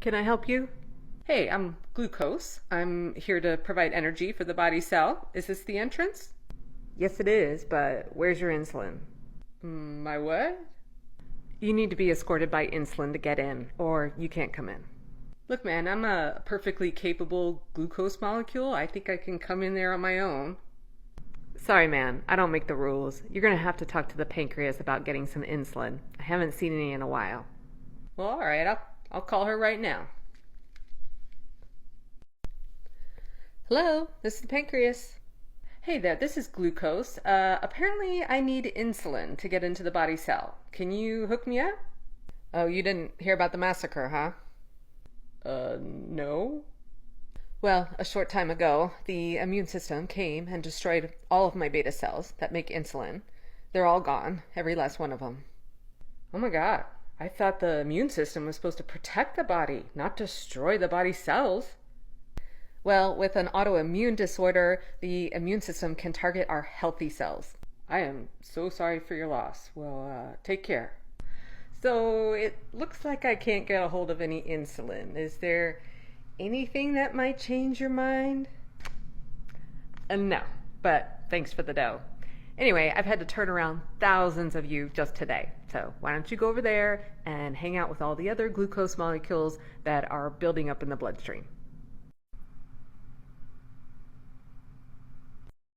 Can I help you? Hey, I'm glucose. I'm here to provide energy for the body cell. Is this the entrance? Yes, it is, but where's your insulin? My what? You need to be escorted by insulin to get in, or you can't come in. Look, man, I'm a perfectly capable glucose molecule. I think I can come in there on my own. Sorry, man, I don't make the rules. You're gonna have to talk to the pancreas about getting some insulin. I haven't seen any in a while. Well, all right, I'll call her right now. Hello, this is the pancreas. Hey there, this is glucose. Apparently I need insulin to get into the body cell. Can you hook me up? Oh, you didn't hear about the massacre, huh? No. Well, a short time ago, the immune system came and destroyed all of my beta cells that make insulin. They're all gone, every last one of them. Oh my God, I thought the immune system was supposed to protect the body, not destroy the body cells. Well, with an autoimmune disorder, the immune system can target our healthy cells. I am so sorry for your loss. Well, take care. So it looks like I can't get a hold of any insulin. Is there anything that might change your mind? No, but thanks for the dough. Anyway, I've had to turn around thousands of you just today. So why don't you go over there and hang out with all the other glucose molecules that are building up in the bloodstream?